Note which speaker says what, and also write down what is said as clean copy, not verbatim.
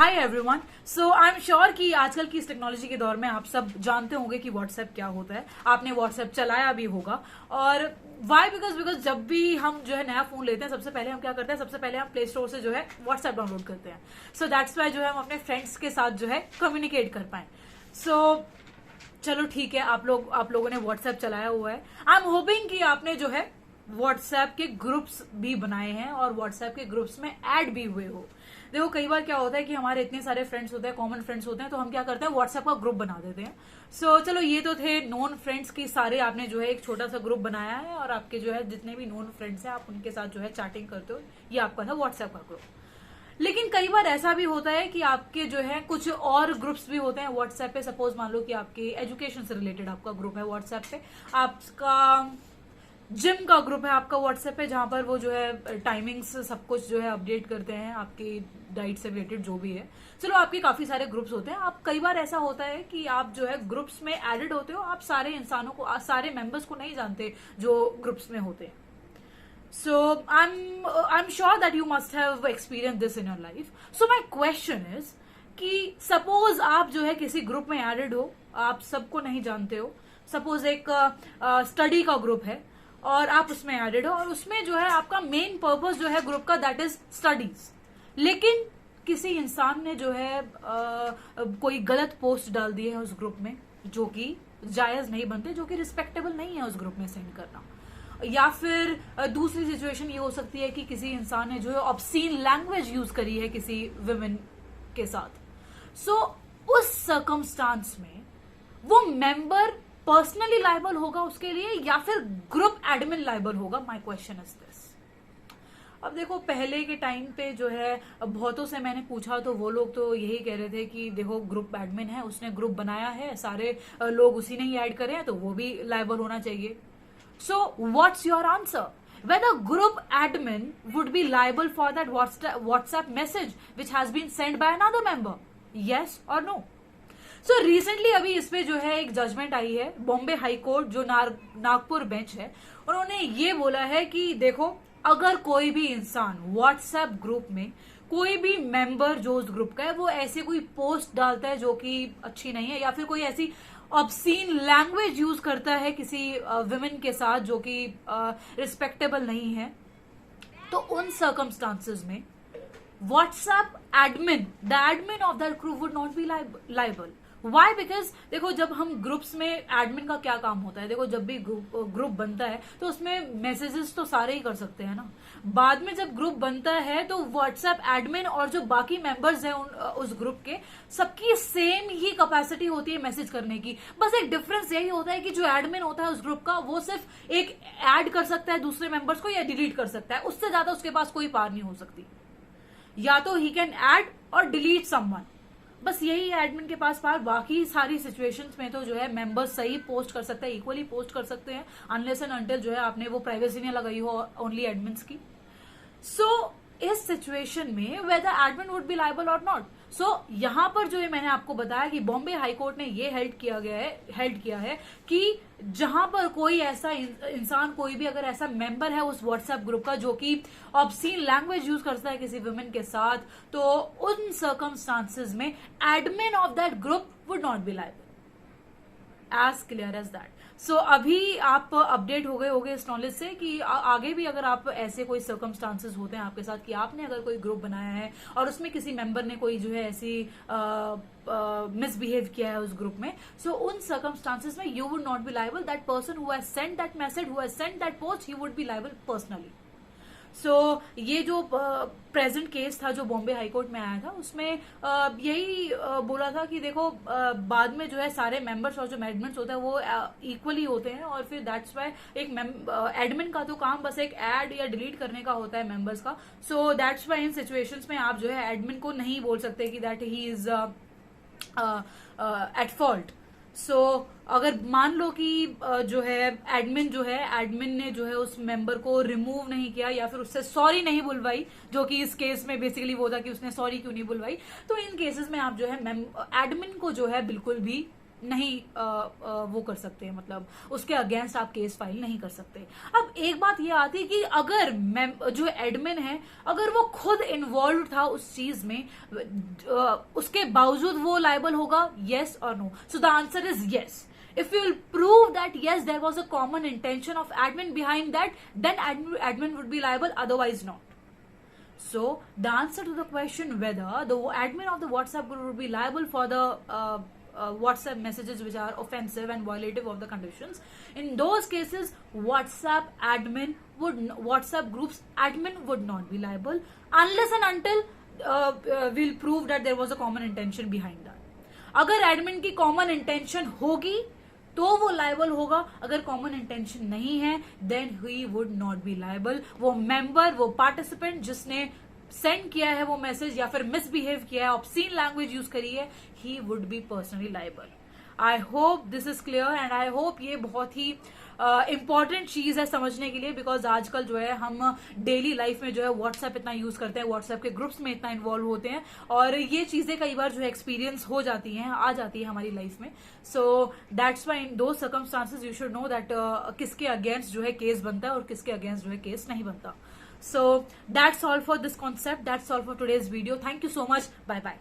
Speaker 1: Hi everyone. So I am sure कि आजकल की इस टेक्नोलॉजी के दौर में आप सब जानते होंगे कि व्हाट्सएप क्या होता है। आपने व्हाट्सएप चलाया भी होगा। और वाई बिकॉज जब भी हम जो है नया फोन लेते हैं सबसे पहले हम क्या करते हैं, सबसे पहले हम प्ले स्टोर से जो है व्हाट्सएप डाउनलोड करते हैं। सो दैट्स वाई जो है हम अपने फ्रेंड्स के साथ जो है कम्युनिकेट कर पाए। सो चलो ठीक है, आप लोगों ने व्हाट्सएप चलाया हुआ है। आई एम होपिंग कि आपने जो है व्हाट्सएप के ग्रुप्स भी बनाए हैं और व्हाट्सएप के ग्रुप्स में ऐड भी हुए हो। देखो कई बार क्या होता है कि हमारे इतने सारे फ्रेंड्स होते हैं, कॉमन फ्रेंड्स होते हैं, तो हम क्या करते हैं व्हाट्सएप का ग्रुप बना देते हैं। सो चलो ये तो थे नॉन फ्रेंड्स की सारे, आपने जो है एक छोटा सा ग्रुप बनाया है और आपके जो है जितने भी नॉन फ्रेंड्स हैं आप उनके साथ जो है चैटिंग करते हो। ये आपका था व्हाट्सएप का ग्रुप। लेकिन कई बार ऐसा भी होता है कि आपके जो है कुछ और ग्रुप्स भी होते हैं व्हाट्सएप पे। सपोज मान लो कि आपके एजुकेशन से रिलेटेड आपका ग्रुप है व्हाट्सएप पे, आपका जिम का ग्रुप है आपका व्हाट्सएप पे, जहां पर वो जो है टाइमिंग्स सब कुछ जो है अपडेट करते हैं, आपकी डाइट से रिलेटेड जो भी है। चलो आपके काफी सारे ग्रुप्स होते हैं। आप कई बार ऐसा होता है कि आप जो है ग्रुप्स में एडेड होते हो, आप सारे इंसानों को, सारे मेंबर्स को नहीं जानते जो ग्रुप्स में होते हैं। So I'm sure that you must have experienced this in your life. So my question is कि सपोज आप जो है किसी ग्रुप में एडेड हो, आप सबको नहीं जानते हो। सपोज एक स्टडी का ग्रुप है और आप उसमें एडेड हो और उसमें जो है आपका मेन पर्पस जो है ग्रुप का दैट इज स्टडीज। लेकिन किसी इंसान ने जो है कोई गलत पोस्ट डाल दी है उस ग्रुप में, जो कि जायज नहीं बनते, जो कि रिस्पेक्टेबल नहीं है उस ग्रुप में सेंड करना। या फिर दूसरी सिचुएशन ये हो सकती है कि किसी इंसान ने जो है ऑब्सीन लैंग्वेज यूज करी है किसी वुमेन के साथ। सो उस सर्कमस्टांस में वो मेंबर पर्सनली लायबल होगा उसके लिए या फिर ग्रुप एडमिन लायबल होगा? My question is this. अब देखो पहले के टाइम पे जो है बहुतों से मैंने पूछा तो वो लोग तो यही कह रहे थे कि देखो ग्रुप एडमिन है, उसने ग्रुप बनाया है, सारे लोग उसी ने ही ऐड करे हैं तो वो भी लायबल होना चाहिए। So, what's your answer? Whether group admin would be liable for that WhatsApp message which has been sent by another member? Yes or no? So, recently अभी इस पे जो है एक जजमेंट आई है, बॉम्बे हाई कोर्ट जो नागपुर बेंच है, उन्होंने ये बोला है कि देखो अगर कोई भी इंसान व्हाट्सएप ग्रुप में कोई भी मेंबर जो उस ग्रुप का है वो ऐसे कोई पोस्ट डालता है जो कि अच्छी नहीं है या फिर कोई ऐसी ऑब्सीन लैंग्वेज यूज करता है किसी वुमेन के साथ जो कि रिस्पेक्टेबल नहीं है, तो उन सर्कमस्टांसेस में WhatsApp admin, the admin of that group would not be liable. Why? Because देखो जब हम ग्रुप्स में एडमिन का क्या काम होता है, देखो जब भी ग्रुप बनता है तो उसमें मैसेजेस तो सारे ही कर सकते हैं ना। बाद में जब ग्रुप बनता है तो व्हाट्सएप एडमिन और जो बाकी मेंबर्स हैं उस ग्रुप के, सबकी सेम ही कैपेसिटी होती है मैसेज करने की। बस एक डिफरेंस यही होता है कि जो एडमिन होता है उस ग्रुप का वो सिर्फ एक ऐड कर सकता है दूसरे मेंबर्स को या डिलीट कर सकता है, उससे ज्यादा उसके पास कोई पावर नहीं हो सकती। या तो ही कैन ऐड और डिलीट समवन, बस यही एडमिन के पास पावर। बाकी सारी सिचुएशंस में तो जो है मेंबर्स सही पोस्ट कर सकते हैं, इक्वली पोस्ट कर सकते हैं, अनलेस एंड अनटिल जो है आपने वो प्राइवेसी नहीं लगाई हो ओनली एडमिन्स की। सो इस सिचुएशन में whether admin would be liable और नॉट। सो यहां पर जो है मैंने आपको बताया कि बॉम्बे हाईकोर्ट ने ये हेल्ड किया है कि जहां पर कोई ऐसा इंसान, कोई भी अगर ऐसा मेंबर है उस व्हाट्सएप ग्रुप का जो कि ऑब्सीन लैंग्वेज यूज करता है किसी वुमेन के साथ, तो उन सर्कमस्टांसेस में admin of that group would not be liable. As clear as that. So अभी आप अपडेट हो गए होंगे इस नॉलेज से कि आगे भी अगर आप ऐसे कोई सर्कमस्टांसेस होते हैं आपके साथ कि आपने अगर कोई ग्रुप बनाया है और उसमें किसी मेंबर ने कोई जो है ऐसी मिसबिहेव किया है उस ग्रुप में, सो उन सर्कमस्टांसेस में you would not be liable. That person who has sent that message, who has sent that post, he would be liable personally. So ये जो प्रेजेंट केस था जो बॉम्बे हाईकोर्ट में आया था उसमें यही बोला था कि देखो बाद में जो है सारे मेंबर्स और जो एडमिन्स होते हैं वो इक्वली होते हैं और फिर दैट्स वाई एक एडमिन का तो काम बस एक ऐड या डिलीट करने का होता है मेंबर्स का। So that's why in situations में आप जो है एडमिन को नहीं बोल सकते कि that he is at fault. So अगर मान लो कि जो है एडमिन ने जो है उस मेंबर को रिमूव नहीं किया या फिर उससे सॉरी नहीं बुलवाई, जो कि इस केस में बेसिकली वो था कि उसने सॉरी क्यों नहीं बुलवाई, तो इन केसेस में आप जो है एडमिन को जो है बिल्कुल भी नहीं वो कर सकते, मतलब उसके अगेंस्ट आप केस फाइल नहीं कर सकते। अब एक बात ये आती है कि अगर जो एडमिन है अगर वो खुद इन्वॉल्व था उस चीज में, उसके बावजूद वो लायबल होगा, येस और no? So the answer is yes. If you will prove that yes, there was a common intention of admin behind that, then admin would be liable, otherwise not. So the answer to the question whether the admin of the WhatsApp group would be liable for the WhatsApp messages which are offensive and violative of the conditions, in those cases WhatsApp groups admin would not be liable unless and until we'll prove that there was a common intention behind that. अगर admin की common intention होगी तो वो liable होगा, अगर common intention नहीं है then he would not be liable. वो मेंबर, वो पार्टिसिपेंट जिसने सेंड किया है वो मैसेज या फिर मिसबिहेव किया है, ऑब्सीन लैंग्वेज यूज करी है, ही would be personally liable. I hope this is clear and I hope ये बहुत ही इंपॉर्टेंट चीज है समझने के लिए, बिकॉज आजकल जो है हम डेली लाइफ में जो है व्हाट्सएप इतना यूज करते हैं, व्हाट्सएप के ग्रुप्स में इतना इन्वॉल्व होते हैं और ये चीजें कई बार जो है एक्सपीरियंस हो जाती हैं, आ जाती है हमारी लाइफ में। सो दैट्स व्हाई इन दो circumstances you should know that किसके अगेंस्ट जो है केस बनता है और किसके अगेंस्ट जो है केस नहीं बनता। So that's all for this concept, that's all for today's video. Thank you so much, bye bye.